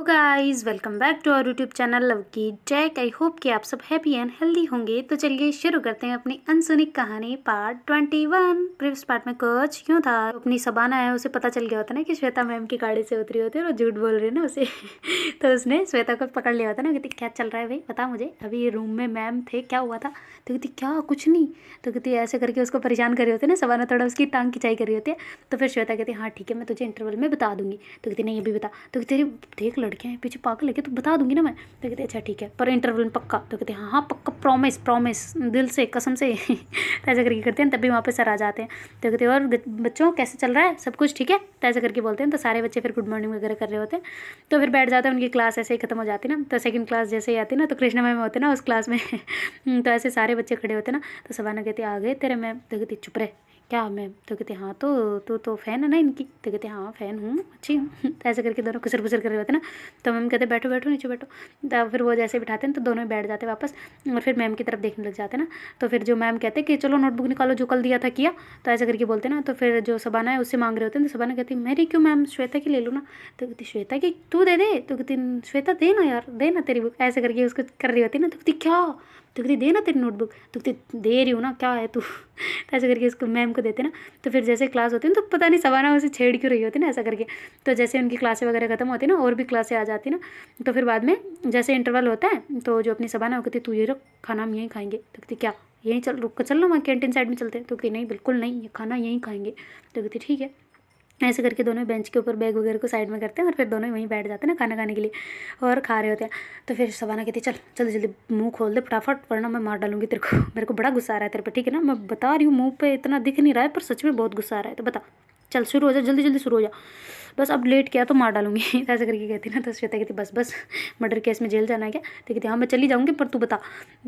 Guys, welcome back to our YouTube channel love की jack. I hope कि आप सब हैप्पी एंड हेल्दी होंगे। तो चलिए शुरू करते हैं अपनी अनसुनी कहानी पार्ट 21। प्रीवियस पार्ट में कुछ क्यों था, अपनी सबाना है उसे पता चल गया होता ना कि श्वेता मैम की गाड़ी से उतरी होती है और झूठ बोल रही है ना उसे तो उसने श्वेता को पकड़ लिया होता ना, कहती क्या चल रहा है भाई, बता मुझे, अभी ये रूम में मैम थे, क्या हुआ था। तो कहती क्या कुछ नहीं। तो कहती ऐसे करके उसको परेशान कर रही होती है ना, सबाना थोड़ा उसकी टांग खिंचाई कर रही होती है। तो फिर श्वेता कहती हाँ ठीक है, मैं तुझे इंटरवल में बता दूंगी। तो कहती नहीं अभी बता। तो कहती देख लड़के हैं पीछे, पागल है क्या, तो बता दूंगी ना मैं। तो कहते अच्छा ठीक है, पर इंटरवल में पक्का। तो कहते हाँ हाँ पक्का, प्रॉमिस प्रॉमिस, दिल से कसम से तो ऐसे करके करते हैं, तभी वहाँ पे सर आ जाते हैं। तो कहते और बच्चों कैसे चल रहा है, सब कुछ ठीक है, तो ऐसे करके बोलते हैं। तो सारे बच्चे फिर गुड मॉर्निंग वगैरह कर रहे होते हैं। तो फिर बैठ जाते हैं, उनकी क्लास ऐसे ही खत्म हो जाती है ना। तो सेकंड क्लास जैसे ही आती है ना, तो कृष्णा मैम होते ना उस क्लास में तो ऐसे सारे बच्चे खड़े होते ना। तो सबाना कहती आ गए तेरे मैम। तो कहती चुप रहे, क्या मैम। तो कहते हाँ तो तू तो फ़ैन है ना इनकी। तो कहते हाँ फ़ैन हूँ, अच्छी हूँ तो ऐसे करके दोनों खुसर खुसर कर रहे होते ना। तो मैम कहते बैठो बैठो नीचे बैठो। तो फिर वो जैसे बिठाते हैं तो दोनों ही बैठ जाते वापस, और फिर मैम की तरफ देखने लग जाते ना। तो फिर जो मैम कहते हैं कि चलो नोटबुक निकालो जो कल दिया था किया। तो ऐसे करके बोलते ना। तो फिर जो सबाना है उससे मांग रहे होते हैं। तो सबाना कहती मेरी क्यों मैम, श्वेता की ले लो ना। तो कहती श्वेता की तू दे दे। तो कहती श्वेता दे ना यार, दे ना तेरी बुक, ऐसे करके उसको कर रही होती ना। तो कहती क्या। तो कहती दे ना तेरी नोटबुक। तो कहती दे रही हूँ ना, क्या है तू तो ऐसे करके उसको मैम को देते ना। तो फिर जैसे क्लास होती है ना, तो पता नहीं सबाना उसे छेड़ क्यों रही होती ना ऐसा करके। तो जैसे उनकी क्लासें वगैरह खत्म होती ना, और भी क्लासें आ जाती ना। तो फिर बाद में जैसे इंटरवल होता है, तो जो अपनी सबाना वो कहती तू ये रख, खाना हम यहीं खाएंगे। तो कहती क्या यहीं चल, रुक कर चल ना, वहाँ कैंटीन साइड में चलते हैं। तो कहती नहीं बिल्कुल नहीं, ये खाना यहीं खाएंगे। तो कहती ठीक है। ऐसे करके दोनों बेंच के ऊपर बैग वगैरह को साइड में करते हैं, और फिर दोनों वहीं बैठ जाते हैं ना खाना खाने के लिए, और खा रहे होते हैं। तो फिर सबाना कहती चल जल्दी जल्दी मुंह खोल दे फटाफट, वरना मैं मार डालूंगी तेरे को, मेरे को बड़ा गुस्सा आ रहा है तेरे पे, ठीक है ना, मैं बता रही हूँ, मुंह पे इतना दिख नहीं रहा है पर सच में बहुत गुस्सा आ रहा है, तो बता चल शुरू हो जा, जल्दी जल्दी शुरू हो जा, बस अब लेट किया तो मार डालूंगी ऐसे करके कहती ना। तो श्वेता कहती बस बस, मर्डर केस में जेल जाना है क्या। तो कहती हाँ मैं चली जाऊँगी पर तू बता।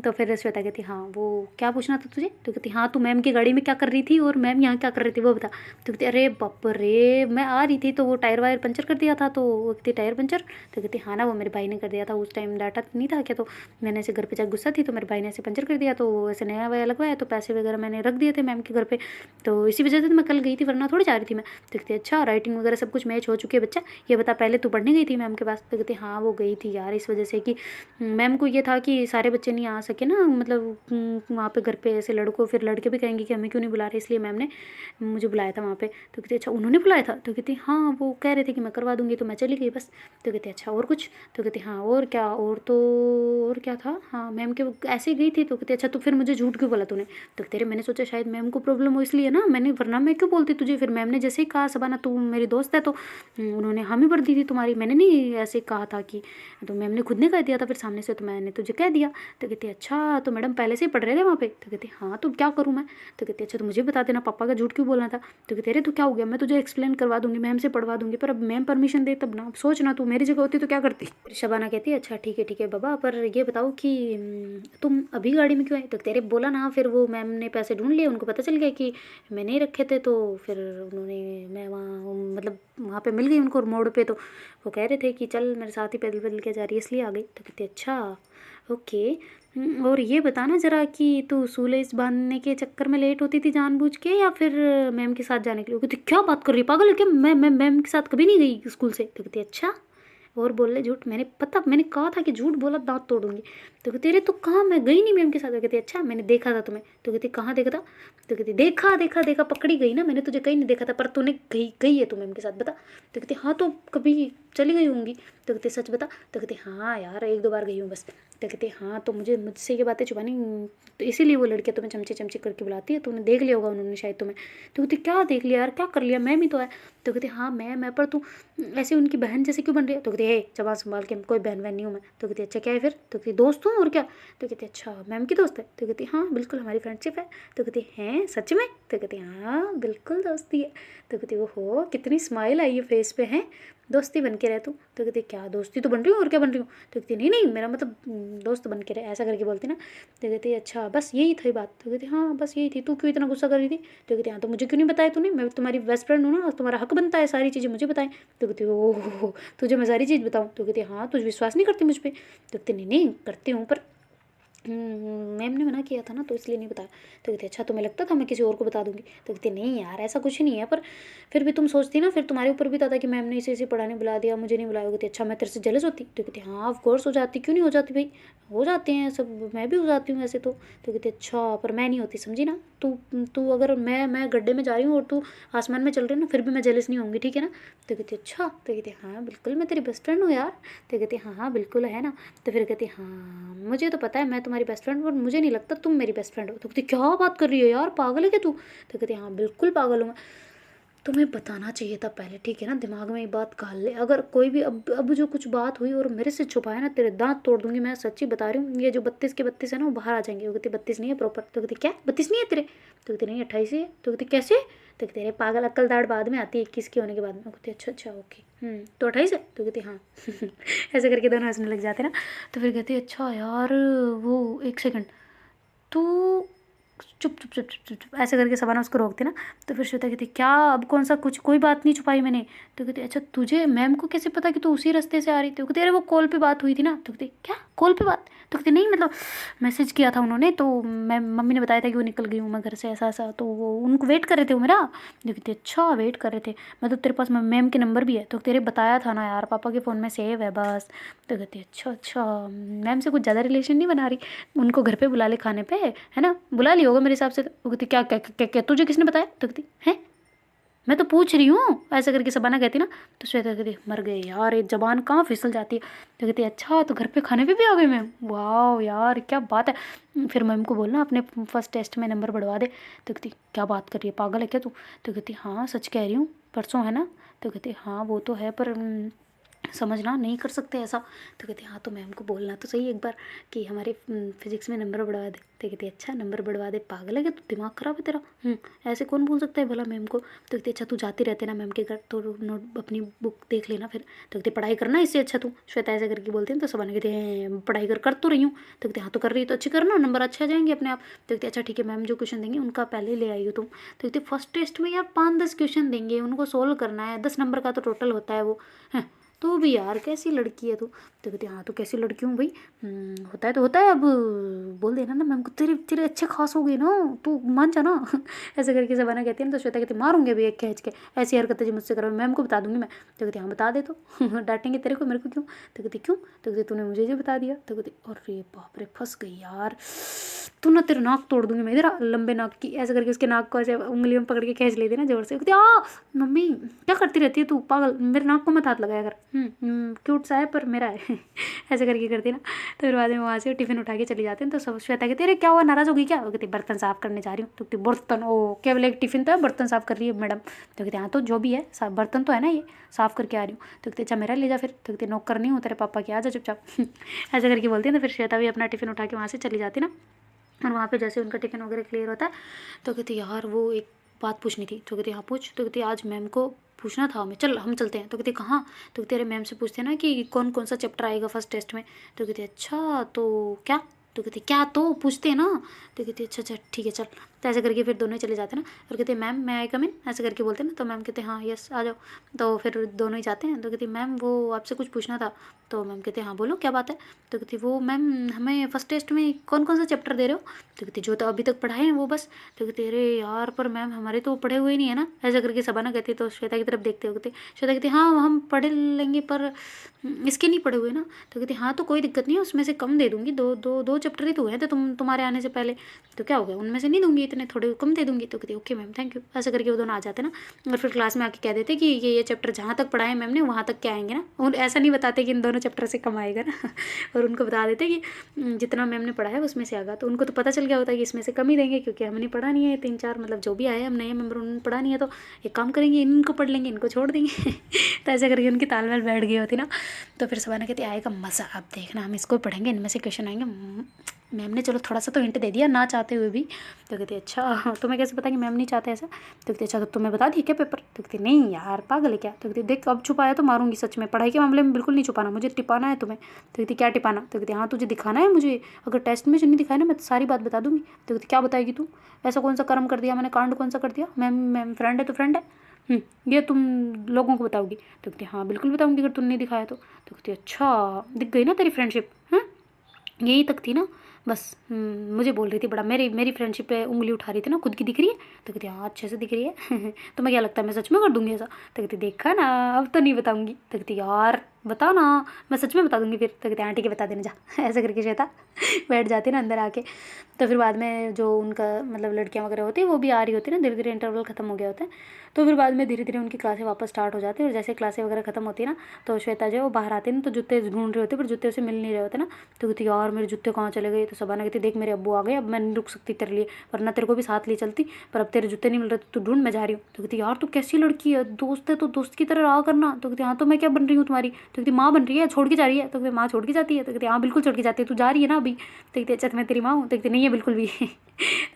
तो फिर श्वेता कहती हाँ वो क्या पूछना था तुझे। तो कहती हाँ तू मैम की गाड़ी में क्या कर रही थी और मैम यहाँ क्या कर रही थी वो बता। तो कहती अरे बाप रे, मैं आ रही थी तो वो टायर वायर पंचर कर दिया था। तो वो कहती टायर पंचर। तो कहती हाँ ना, वो मेरे भाई ने कर दिया था, उस टाइम डाटा नहीं था क्या, तो मैंने ऐसे घर पे जाकर गुस्सा थी तो मेरे भाई ने ऐसे पंचर कर दिया, तो ऐसे नया वाया लगवाया, तो पैसे वगैरह मैंने रख दिए थे मैम के घर पे, तो इसी वजह से तो मैं कल गई थी, वरना थोड़ी जा रही थी मैं। तो कहती अच्छा राइटिंग वगैरह सब कुछ मैच हो चुकी है बच्चा, ये बता पहले तू पढ़ने गई थी मैम के पास। तो कहती हाँ वो गई थी यार, इस वजह से कि मैम को ये था कि सारे बच्चे नहीं आ सके ना, मतलब वहाँ पे घर पे ऐसे लड़कों, फिर लड़के भी कहेंगे कि हमें क्यों नहीं बुला रहे, इसलिए मैम ने मुझे बुलाया था वहाँ पे। तो कहती अच्छा उन्होंने बुलाया था। तो कहती हाँ वो कह रहे थे कि मैं करवा दूँगी, तो मैं चली गई बस। तो कहती अच्छा और कुछ। तो कहती हाँ और क्या, और तो और क्या था, हाँ मैम के ऐसे ही गई थी। तो कहती अच्छा तो फिर मुझे झूठ क्यों बोला तूने। तो कहते मैंने सोचा शायद मैम को प्रॉब्लम हो इसलिए ना, मैंने, वरना मैं क्यों बोलती तुझे। फिर मैम ने जैसे ही कहा सबाना तू मेरी दोस्त है, तो उन्होंने हामी भर दी थी तुम्हारी, मैंने नहीं ऐसे कहा था कि, तो मैम ने खुद ने कह दिया था फिर सामने से, तो मैंने तुझे कह दिया। तो कहती अच्छा तो मैडम पहले से ही पढ़ रहे थे वहाँ पे। तो कहती हाँ तो क्या करूँ मैं। तो कहती अच्छा तो मुझे बता देना पापा का झूठ क्यों बोलना था। तो कहते अरे तो क्या हो गया, मैं तुझे एक्सप्लेन करवा दूंगी, मैम से पढ़वा दूंगी, पर अब मैम परमिशन दे तब ना, अब सोच ना तू मेरी जगह होती तो क्या करती। फिर शबाना कहती है अच्छा ठीक है बाबा, पर ये बताओ कि तुम अभी गाड़ी में क्यों आई। तो तेरे बोला ना, फिर वो मैम ने पैसे ढूंढ लिए, उनको पता चल गया कि मैंने ही रखे थे, तो फिर उन्होंने, मैं वहाँ मतलब वहाँ पे मिल गई उनको मोड़ पे, तो वो कह रहे थे कि चल मेरे साथ ही पैदल पैदल के जा रही है इसलिए आ गई। तो कहती अच्छा ओके। और ये बताना ज़रा कि तू सूलेस बांधने के चक्कर में लेट होती थी जानबूझ के, या फिर मैम के साथ जाने के लिए। कहती क्या बात कर रही है, पागल है क्या, मैं मैम के साथ कभी नहीं गई स्कूल से। तो कहती अच्छा और बोल ले झूठ, मैंने पता, मैंने कहा था कि झूठ बोला दांत तोड़ूंगी। तो कहती अरे तो कहाँ, मैं गई नहीं मैम के साथ। तो कहती अच्छा मैंने देखा था तुम्हें। तो कहती कहाँ देखा था। तो कहती देखा देखा देखा, पकड़ी गई ना, मैंने तुझे कहीं नहीं देखा था, पर तूने गई गई है तू मैम के साथ, बता। तो कहती हाँ तो कभी चली गई होंगी। तो कहती सच बता। तो कहती हाँ यार एक दो बार गई हूँ बस। तो कहती हाँ तो मुझसे ये बातें छुपानी, तो इसीलिए वो लड़कियाँ तुम्हें चमचे चमचे करके बुलाती है, तूने देख लिया होगा उन्होंने शायद तुम्हें। तो कहती क्या देख लिया यार, क्या कर लिया, मैम ही तो है। तो कहती हाँ मैं पर तू ऐसे उनकी बहन जैसे क्यों बन रही है। तो कहती है जबान संभाल के, कोई बहन वहन नहीं हूँ मैं। तो कहती अच्छा क्या है फिर। तो कहती दोस्त हूँ और क्या। तो कहती अच्छा मैम की दोस्त है। तो कहती हाँ बिल्कुल हमारी फ्रेंडशिप है। तो कहती हैं सच में। तो कहती हाँ बिल्कुल दोस्ती है। तो कहती ओहो कितनी स्माइल आई है फेस पे, है दोस्ती बन के रहे तू। तो कहती क्या दोस्ती तो बन रही हूँ और क्या बन रही हूँ। तो कहती नहीं नहीं मेरा मतलब दोस्त बन के रहे, ऐसा करके बोलती ना। तो कहती अच्छा बस यही थी बात। तो कहती हाँ बस यही थी, तू क्यों इतना गुस्सा कर रही थी। तो कहती हाँ तो मुझे क्यों नहीं बताया तूने, मैं तुम्हारी बेस्ट फ्रेंड हूँ ना, तुम्हारा हक बनता है सारी चीज़ें मुझे बताएं। तो कहती ओह तुझे मैं सारी चीज़ बताऊँ। तो कहती हाँ तुझे विश्वास नहीं करती मुझ पर। तो कहती नहीं नहीं करती हूँ, पर मैम ने मना किया था ना तो इसलिए नहीं बताया। तो कहती अच्छा तुम्हें लगता था मैं किसी और को बता दूंगी? तो कहती नहीं यार ऐसा कुछ नहीं है, पर फिर भी तुम सोचती ना, फिर तुम्हारे ऊपर भी था कि मैम ने इसे पढ़ाने बुला दिया, मुझे नहीं बुलाया। कहती अच्छा मैं तेरे से जेलस होती? तो कहती हाँ ऑफ कोर्स हो जाती, क्यों नहीं हो जाती भाई, हो जाते हैं सब, मैं भी हो जाती हूँ वैसे तो। तो कहती अच्छा पर मैं नहीं होती, समझी ना? तू तू अगर मैं गड्ढे में जा रही हूँ और तू आसमान में चल रही है ना, फिर भी मैं जेलस नहीं होंगी, ठीक है ना? तो कहती अच्छा। तो कहती हाँ बिल्कुल मैं तेरी बेस्ट फ्रेंड हूँ यार। तो कहती हाँ हाँ बिल्कुल है ना। तो फिर कहती हाँ मुझे तो पता है मैं तुम्हारी बेस्ट फ्रेंड हूँ, पर मुझे नहीं लगता तुम मेरी बेस्ट फ्रेंड हो। तो कहती क्या बात कर रही है यार, पागल है क्या तू? तो कहती हाँ बिल्कुल पागल हूँ मैं। तुम्हें बताना चाहिए था पहले, ठीक है ना? दिमाग में ये बात घाल ले, अगर कोई भी अब जो कुछ बात हुई और मेरे से छुपाया ना, तेरे दांत तोड़ दूंगी, मैं सच्ची बता रही हूँ। ये जो 32 के 32 है ना वो बाहर आ जाएंगे। वो कहती 32 नहीं है प्रॉपर। तो कहती क्या 32 नहीं है तेरे? तो कहती नहीं 28 ही है। तो कहती कैसे? तो कहती अरे पागल अक्ल दाढ़ बाद में आती है 21 के होने के बाद में। कहती अच्छा अच्छा ओके तो 28 है? तो कहती हाँ ऐसे करके दोनों हंसने लग जाते ना। तो फिर कहती अच्छा यार वो एक सेकंड, तो चुप चुप चुप चुप चुप चुप ऐसे करके सबाना उसको रोकती ना। तो फिर श्वेता कहती क्या अब कौन सा कुछ, कोई बात नहीं छुपाई मैंने। तो कहती अच्छा तुझे मैम को कैसे पता कि तू उसी रास्ते से आ रही थी? तो कहती अरे वो कॉल पे बात हुई थी ना। तो कहती क्या कॉल पे बात? तो कहती नहीं मतलब मैसेज किया था उन्होंने, तो मैं मम्मी ने बताया था कि वो निकल गई हूँ मैं घर से, ऐसा ऐसा, तो वो उनको वेट कर रहे थे वो मेरा। तो कहती अच्छा वेट कर रहे थे, मतलब तेरे पास मैम के नंबर भी है? तो तेरे बताया था ना यार पापा के फ़ोन में सेव है बस। तो कहती अच्छा अच्छा मैम से कुछ ज़्यादा रिलेशन नहीं बना रही, उनको घर पे बुला ले खाने पे, है ना? बुला लिया होगा मेरे हिसाब से। तो कहती क्या क्या क्या क्या तुझे किसने बताया? तो कहती है मैं तो पूछ रही हूँ, ऐसा करके सबाना कहती ना। तो श्वेता कहती मर गए यार, ये जबान कहाँ फिसल जाती है। तो कहती अच्छा तो घर पे खाने पे भी आ गए मैम, वाह यार क्या बात है, फिर मैम को बोलना अपने फर्स्ट टेस्ट में नंबर बढ़वा दे। तो कहती क्या बात कर रही है, पागल है क्या तू? तो कहती हाँ सच कह रही हूँ, परसों है ना? तो कहती हाँ वो तो है, पर समझना नहीं कर सकते ऐसा। तो कहती हाँ तो मैम को बोलना तो सही एक बार कि हमारे फिजिक्स में नंबर बढ़वा दे। तो कहती अच्छा नंबर बढ़वा दे, पागल है क्या तू, दिमाग खराब है तेरा? ऐसे कौन बोल सकता है भला मैम को? तो कहती अच्छा तू जाती रहते ना मैम के घर, तो नोट अपनी बुक देख लेना फिर। तो कहती पढ़ाई करना इससे अच्छा तू, श्वेता ऐसे करके बोलती है। तो सब कहते हैं पढ़ाई कर तो रही हूँ। तो कहते हाँ तो कर रही है तो अच्छी करना, नंबर अच्छे आ जाएंगे अपने आप। तो कहती अच्छा ठीक है मैम जो क्वेश्चन देंगे उनका पहले ले आई हो तुम। तो कहती फर्स्ट टेस्ट में यार 5-10 क्वेश्चन देंगे, उनको सोल्व करना है, 10 नंबर का तो टोटल होता है वो है। तो भी यार कैसी लड़की है तू? तो कहती हाँ तो कैसी लड़की हूँ भाई, होता है तो होता है, अब बोल देना ना मैम को, तेरे तेरे अच्छे खास हो गए ना, तू मान जा ना ऐसे करके सबाना कहती है ना। तो श्वेता कहती मारूंगे भी एक खींच के, ऐसी हरकतें जो मुझसे करो मैम को बता दूंगी मैं। तो कहती हाँ बता दे तो डांटेंगे तेरे को, मेरे को क्यों? तो कहती क्यों? तो कहती तूने मुझे जो बता दिया। तो कहती अरे बाप रे फंस गई यार, तू ना तेरे नाक तोड़ दूंगी मैं, इधर लंबे नाक की, ऐसे करके उसके नाक को ऐसे उंगलियों में पकड़ के खींच लेती ना जोर से। कहती आ मम्मी क्या करती रहती है तू, पागल, मेरे नाक को मत हाथ लगाया कर, क्यूट सा है पर मेरा है ऐसे करके करती ना। तो फिर बाद में वहाँ से टिफ़िन उठा के चली जाते हैं। तो सब श्वेता कहती अरे क्या हुआ, नाराज़ होगी क्या? वो कहती बर्तन साफ़ करने जा रही हूँ। तो कहती बर्तन, ओ केवल एक टिफ़िन तो है, बर्तन साफ़ कर रही है मैडम? तो कहती हाँ तो जो भी है बर्तन तो है ना, ये साफ़ करके आ रही हूँ। तो कहती अच्छा मेरा ले जा फिर। तो कहती नौकर नहीं हूँ तेरे पापा की, आ जा चुपचाप ऐसे करके बोलती है। तो फिर श्वेता भी अपना टिफ़िन उठा के वहाँ से चली जाती ना। और वहाँ पे जैसे उनका टिफ़िन वगैरह क्लियर होता है तो कहती यार वो एक बात पूछनी थी। तो कहती हाँ पूछ। तो कहती आज मैम को पूछना था हमें, चल हम चलते हैं। तो कहती कहाँ? तो कहती अरे मैम से पूछते हैं ना कि कौन कौन सा चैप्टर आएगा फर्स्ट टेस्ट में। तो कहती अच्छा तो क्या? तो कहती क्या तो पूछते हैं ना। तो कहती अच्छा अच्छा ठीक है चल। तो ऐसे करके फिर दोनों ही चले जाते हैं ना। और कहते मैम मैं आई कम इन, ऐसे करके बोलते हैं ना। तो मैम कहते हाँ यस आ जाओ। तो फिर दोनों ही जाते हैं। तो कहती मैम वो आपसे कुछ पूछना था। तो मैम कहते हाँ बोलो क्या बात है। तो कहती वो मैम हमें फर्स्ट टेस्ट में कौन कौन सा चैप्टर दे रहे हो? तो कहती जो तो अभी तक पढ़ाए हैं वो बस। तो कहती अरे यार पर मैम हमारे तो पढ़े हुए नहीं है ना, ऐसा करके सबाना कहती। तो श्वेता की तरफ देखते हो कहते, श्वेता कहती हाँ हम पढ़ लेंगे पर इसके नहीं पढ़े हुए ना। तो कहती हाँ तो कोई दिक्कत नहीं है, उसमें से कम दे दूंगी, दो चैप्टर ही तो हुए थे तुम्हारे आने से पहले, तो क्या हो गया, उनमें से नहीं दूंगी, इतने थोड़े कम दे दूंगी। तो कहती ओके मैम थैंक यू। ऐसा करके वो दोनों आ जाते ना। और फिर क्लास में आके कह देते कि ये चैप्टर जहाँ तक पढ़ाए मैम ने वहाँ तक क्या आएंगे ना, और ऐसा नहीं बताते कि इन दोनों चैप्टर से कम आएगा ना और उनको बता देते कि जितना मैम ने पढ़ा है उसमें से आएगा। तो उनको तो पता चल गया होता है कि इसमें से कम ही देंगे, क्योंकि हमने पढ़ा नहीं है 3-4, मतलब जो भी आए हम नए मेंबर उन्होंने पढ़ा नहीं है। तो एक काम करेंगे इनको पढ़ लेंगे, इनको छोड़ देंगे तो ऐसे करके उनकी तालमेल बैठ गई होती ना। तो फिर सबाना कहती आएगा मज़ा, अब देखना हम इसको पढ़ेंगे, इनमें से क्वेश्चन आएंगे। मैम ने चलो थोड़ा सा तो हिंट दे दिया ना चाहते हुए भी। तो कहती अच्छा तुम्हें कैसे पता कि मैम नहीं चाहते ऐसा? तो कहती अच्छा तो तुम्हें बता दी क्या पेपर? तो कहती नहीं यार पागल है क्या? तो कहती देख अब छुपाया तो मारूंगी सच में, पढ़ाई के मामले में बिल्कुल नहीं छुपाना, मुझे टिपाना है तुम्हें। तो कहती क्या टिपाना? तो कहती हाँ तुझे दिखाना है मुझे, अगर टेस्ट में नहीं दिखाया ना मैं तो सारी बात बता दूंगी। तो कहती क्या बताएगी तू, ऐसा कौन सा कर्म कर दिया मैंने, कांड कौन सा कर दिया? मैम फ्रेंड है तो फ्रेंड है, ये तुम लोगों को बताओगी? तो कहती हाँ बिल्कुल बताऊंगी अगर तुमने दिखाया तो। कहती अच्छा दिख गई ना तेरी फ्रेंडशिप, हाँ यही तक थी ना, बस मुझे बोल रही थी बड़ा, मेरी मेरी फ्रेंडशिप पे उंगली उठा रही थी ना, खुद की दिख रही है? तो कहती हाँ अच्छे से दिख रही है। तो मैं क्या लगता है मैं सच में कर दूंगी ऐसा? तो कहती देखा ना, अब तो नहीं बताऊंगी। तो कहती यार बता ना, मैं सच में बता दूंगी फिर। तो कहती हाँ ठीक है बता देना जा। ऐसे करके श्वेता बैठ जाती ना अंदर आके। तो फिर बाद में जो उनका मतलब लड़कियां वगैरह होती है वो भी आ रही होती है ना, धीरे धीरे इंटरवल खत्म हो गया होता है। तो फिर बाद में धीरे धीरे उनकी क्लासें वापस स्टार्ट हो जाती है। और जैसे क्लासें वगैरह खत्म होती है ना, तो श्वेता जो है वो बाहर आती है ना, तो जूते ढूंढ रहे होते पर जूते उसे मिल नहीं रहे होते ना। तो कहती यार मेरे जूते कहाँ चले गए? तो सबाना कहती देख मेरे अब्बू आ गए, अब मैं नहीं रुक सकती तेरे लिए, वरना तेरे को भी साथ ले चलती, पर अब तेरे जूते नहीं मिल रहे तो तू ढूंढ, मैं जा रही हूँ। तो कहती यार तू कैसी लड़की है, दोस्त है तो दोस्त की तरह रहा करना। तो कहती हाँ तो मैं क्या बन रही हूँ तुम्हारी? तो कहती माँ बन रही है, छोड़ के जा रही है। तो कहती माँ छोड़ के जाती है? तो कहती हाँ बिल्कुल छोड़ के जाती है, तू जा रही है ना अभी? तो कहती अच्छा तो मैं तेरी माँ हूँ? तो कहती नहीं है बिल्कुल भी।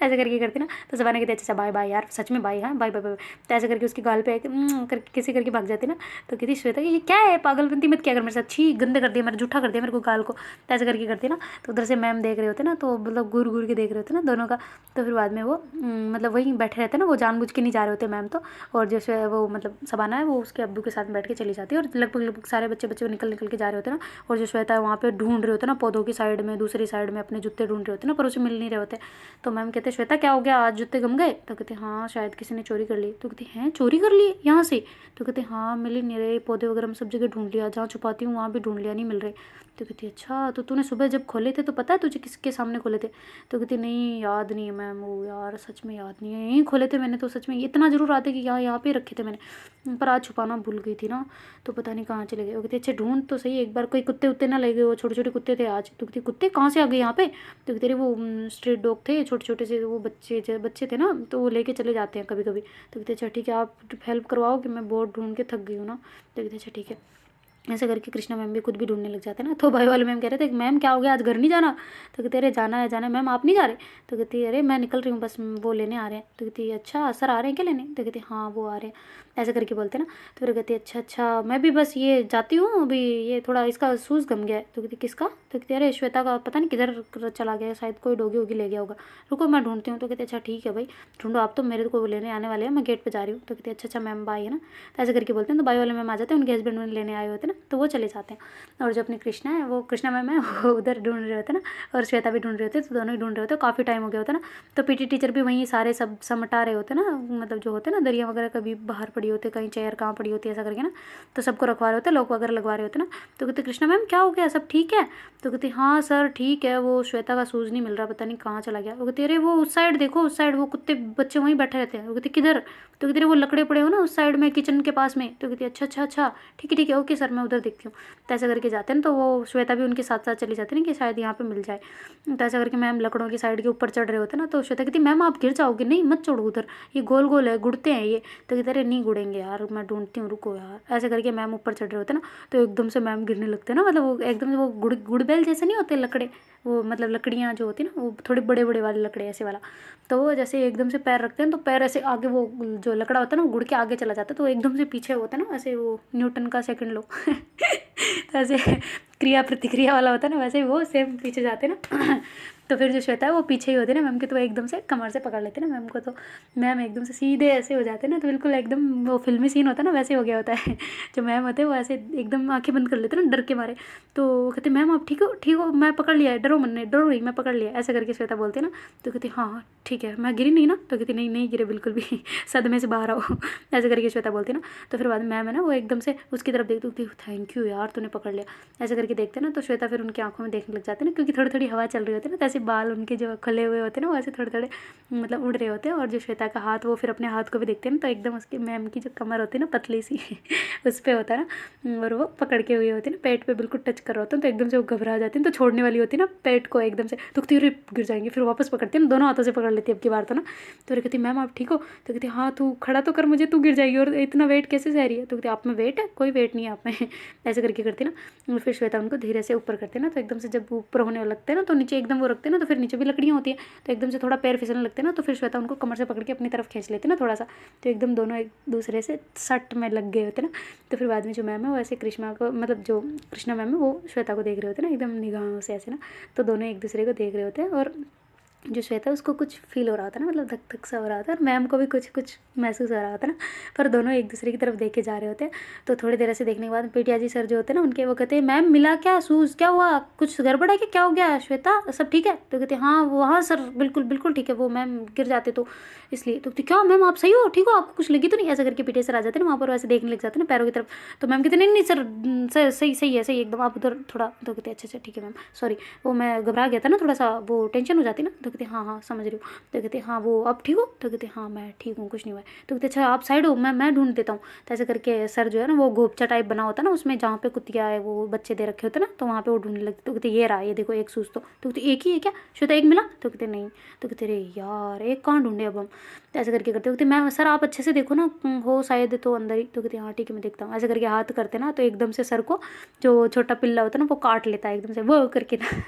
ऐसे करके करती ना, तो सबाना कहती अच्छा बाय बाय यार, सच में बाय, हाँ बाय बाय बाय। तो ऐसे करके उसकी गाल पे करके किसी करके भाग जाती ना। तो कहती श्वेता ये क्या है, पागलपंती मत क्या कर मेरे साथ, छी गंदे कर दिया, मेरे जूठा कर दिया मेरे को गाल को। तो ऐसे करके करती ना। तो उधर से मैम देख रहे होते ना, तो मतलब घूर घूर के देख रहे होते ना दोनों का। तो फिर बाद में वो मतलब वहीं बैठे रहते ना, वो जानबूझ के नहीं जा रहे होते मैम तो। और जैसे वो मतलब सबाना है वो उसके अब्बू के साथ बैठ के चली जाती है, और लगभग लगभग सारे बच्चे बच्चे निकल निकल के जा रहे होते ना। और जो श्वेता है वहाँ पे ढूंढ रहे होते ना, पौधों की साइड में दूसरी साइड में अपने जूते ढूंढ रहे होते ना, पर उसे मिल नहीं रहे होते। तो मैम कहते श्वेता क्या हो गया, आज जूते गम गए? तो कहते हाँ शायद किसी ने चोरी कर ली। तो कहते हैं चोरी कर ली यहाँ से? तो कहते हाँ मिल ही नहीं रहे, पौधे वगैरह में सब जगह ढूंढ लिया, जहाँ छुपाती हूँ वहाँ भी ढूंढ लिया, नहीं मिल रहे। तो कहती अच्छा तो तूने सुबह जब खोले थे तो पता है तुझे किसके सामने खोले थे? तो कहती नहीं याद नहीं है मैम, वो यार सच में याद नहीं है, यहीं खोले थे मैंने तो, सच में इतना जरूर आते कि यहाँ पे रखे थे मैंने, पर आज छुपाना भूल गई थी ना, तो पता नहीं कहाँ चले गए। वो कहती अच्छा ढूंढ तो सही एक बार, कोई कुत्ते उत्ते ना लगे, वो छोटे छोटे कुत्ते थे आज। तो कहती कुत्ते कहाँ से आ गए यहाँ पे? तो कहती अरे वो स्ट्रीट डॉग थे छोटे छोटे से, वो बच्चे थे ना, तो वो लेके चले जाते हैं कभी कभी। तो कहते अच्छा ठीक है आप हेल्प करवाओ कि मैं बहुत ढूंढ के थक गई हूँ ना। तो कहते अच्छा ठीक है। ऐसे करके कृष्णा मैम भी खुद भी ढूंढने लग जाते हैं ना। तो भाई वाले मैम कह रहे थे मैम क्या हो गया, आज घर नहीं जाना? तो कहते अरे जाना है जाना है मैम, आप नहीं जा रहे? तो कहती अरे मैं निकल रही हूँ बस, वो लेने आ रहे हैं। तो कहती अच्छा सर आ रहे हैं क्या लेने? तो कहती हाँ वो आ रहे हैं। ऐसे करके बोलते ना। तो फिर कहती अच्छा अच्छा मैं भी बस ये जाती हूँ अभी, ये थोड़ा इसका शूज़ गम गया है। तो कहती किसका? तो कहती अरे श्वेता का, पता नहीं किधर चला गया, शायद कोई डोगी वोगी ले गया होगा, रुको मैं ढूंढती हूँ। तो कहते अच्छा ठीक है भाई ढूंढो, आप तो मेरे को लेने आने वाले हैं, मैं गेट पर जा रही हूँ। तो कहती अच्छा अच्छा मैम बाय है ना। तो ऐसे करके बोलते हैं। तो बाई वाले मैम आ जाते हैं, उनके हस्बैंड उन्हें लेने आए होते हैं ना, तो वो चले जाते हैं। और जो अपनी कृष्णा है वो कृष्णा मैम है वो उधर ढूंढ रहे होते ना, और श्वेता भी ढूंढ रहे होते, तो दोनों ही ढूंढ रहे होते, काफ़ी टाइम हो गया होता ना। तो पीटी टीचर भी वहीं सारे सब समटा रहे होते ना, मतलब जो होते ना दरिया वगैरह कभी बाहर पड़ी होती है, कहीं चेयर कहाँ पड़ी होती है, ऐसा करके ना। तो सबको रखवा रहे होते, लॉक वगैरह लगवा रहे होते ना। तो कहते कृष्णा मैम क्या हो गया, सब ठीक है? तो कहती हाँ सर ठीक है, वो श्वेता का शूज़ नहीं मिल रहा, पता नहीं कहाँ चला गया। वो कहती अरे वो उस साइड देखो, उस साइड वो कुत्ते बच्चे वहीं बैठे रहते हैं। वो कहती किधर? तो कहती वो लकड़े पड़े हो ना उस साइड में किचन के पास में। तो कहती अच्छा अच्छा अच्छा ठीक है ओके सर मैं उधर देखती हूँ। तो ऐसा करके जाते हैं, तो वो श्वेता भी उनके साथ साथ चली जाती है ना कि शायद यहाँ पे मिल जाए। तो ऐसा करके मैम लकड़ों की साइड के ऊपर चढ़ रहे होते ना। तो श्वेता कहती मैम आप गिर जाओगे, नहीं मत चढ़ो उधर, ये गोल गोल है गुड़ते हैं ये। तो कहते अरे नहीं गुड़ेंगे यार, मैं ढूंढती हूँ रुको यार। ऐसे करके मैम ऊपर चढ़ रहे होते ना, तो एकदम से मैम गिरने लगते हैं ना, मतलब वो एकदम से वो गुड़बेल जैसे नहीं होते लकड़े, वो मतलब लकड़ियाँ जो होती है ना वो थोड़े बड़े बड़े वाले लकड़े ऐसे वाला। तो वो जैसे एकदम से पैर रखते हैं तो पैर ऐसे आगे, वो जो लकड़ा होता है ना वो गुड़ के आगे चला जाता है, तो एकदम से पीछे होता है ना ऐसे, वो न्यूटन का सेकंड लॉ। तो ऐसे क्रिया प्रतिक्रिया वाला होता है ना, वैसे वो सेम पीछे जाते हैं ना। तो फिर जो श्वेता है वो पीछे ही होती है ना मैम के, तो वो एकदम से कमर से पकड़ लेते हैं ना मैम को, तो मैम एकदम से सीधे ऐसे हो जाते हैं ना, तो बिल्कुल एकदम वो फिल्मी सीन होता है ना वैसे हो गया होता है। जो मैम होते हैं वो ऐसे एकदम आंखें बंद कर लेते हैं ना डर के मारे। तो कहते मैम आप ठीक हो मैं पकड़ लिया है, डरो मन नहीं, डरो नहीं मैं पकड़ लिया, ऐसे करके श्वेता बोलती है ना। तो कहती हाँ ठीक है मैं गिरी नहीं ना? तो कहती नहीं नहीं गिरे बिल्कुल भी, सदमे से बाहर आओ। ऐसे करके श्वेता बोलती है ना। तो फिर बाद में मैम है ना वो एकदम से उसकी तरफ देखती हूँ, थैंक यू यार तूने पकड़ लिया, ऐसे करके देखते हैं ना। तो श्वेता फिर उनकी आंखों में देखने लग जाते हैं ना, क्योंकि थोड़ी थोड़ी हवा चल रही होती है ना, तो ऐसे बाल उनके जो खुले हुए होते हैं ना वो ऐसे थोड़े थोड़े मतलब उड़ रहे होते हैं। और जो श्वेता का हाथ, वो फिर अपने हाथ को भी देखते हैं ना, तो एकदम उसकी मैम की जो कमर होती है ना पतली सी उस पर होता है ना, और वो पकड़ के हुए होती है ना, पेट पे बिल्कुल टच कर रहा होता है, तो एकदम से वो घबरा जाती है, तो छोड़ने वाली होती है ना पेट को एकदम से, तो कहती गिर जाएंगे, फिर वापस पकड़ती है ना, दोनों हाथों से पकड़ लेती है अब की बार तो ना। तो कहती मैम आप ठीक हो? तो कहती हाँ तू खड़ा तो कर मुझे, तू गिर जाएगी, और इतना वेट कैसे सह रही है? तो कहती आप में वेट है? कोई वेट नहीं है आप में। ऐसे करके करती ना। फिर श्वेता उनको धीरे से ऊपर करते ना, तो एकदम से जब ऊपर होने लगते हैं ना, तो नीचे एकदम वो रखते हैं ना, तो फिर नीचे भी लकड़ियाँ होती है, तो एकदम से थोड़ा पैर फिसलने लगते हैं ना, तो फिर श्वेता उनको कमर से पकड़ के अपनी तरफ खींच लेते ना थोड़ा सा, तो एकदम दोनों एक दूसरे से सट में लग गए होते ना। तो फिर बाद में जो मैम है वो ऐसे कृष्णा को, मतलब जो कृष्णा मैम है वो श्वेता को देख रहे होते ना एकदम निगाहों से ऐसे ना, तो दोनों एक दूसरे को देख रहे होते हैं। और जो श्वेता उसको कुछ फील हो रहा था ना, मतलब धक धक सा हो रहा था, और मैम को भी कुछ कुछ महसूस हो रहा था ना, पर दोनों एक दूसरे की तरफ देखे जा रहे होते हैं। तो थोड़ी देर ऐसे देखने के बाद पीटिया जी सर जो होते हैं ना उनके, वो कहते हैं मैम मिला क्या, शूज़ क्या हुआ, कुछ गड़बड़ है क्या हो गया श्वेता, सब ठीक है? तो कहते हाँ वो हाँ सर बिल्कुल बिल्कुल ठीक है, वो मैम गिर जाते तो इसलिए। तो कहते क्या मैम आप सही हो, ठीक हो, आपको कुछ लगी तो नहीं? ऐसा करके पीटिया सर आ जाते हैं वहाँ पर, वैसे देखने लग जाते हैं ना पैरों की तरफ। तो मैम कहते नहीं नहीं सर सर सही सही है सही एकदम, आप उधर थोड़ा। तो कहते अच्छा अच्छा ठीक है मैम, सॉरी वो मैं घबरा गया था ना थोड़ा सा, वो टेंशन हो जाती ना। तो कहते हाँ हाँ समझ रही हूँ। तो कहते हाँ वो आप ठीक हो? तो कहते हाँ मैं ठीक हूँ, कुछ नहीं हुआ है। तो कहते अच्छा आप साइड हो, मैं ढूंढ देता हूँ। तो ऐसे करके सर जो है ना वो गोपचा टाइप बना होता है ना उसमें, जहाँ पे कुतिया है वो बच्चे दे रखे होते हैं ना, तो वहाँ पे वो ढूंढने लगते। तो कहते ये रहा, ये देखो एक शूज़। तो कहते एक ही है क्या श्वेता, एक मिला? तो कहते नहीं। तो कहते अरे यार एक कहाँ ढूंढे अब हम। तो ऐसे करके करते कहते मैं सर आप अच्छे से देखो ना, हो शायद तो अंदर ही। तो कहते हाँ ठीक है मैं देखता हूँ। ऐसे करके हाथ करते ना, तो एकदम से सर को जो छोटा पिल्ला होता है ना वो काट लेता है एकदम से वो करके ना।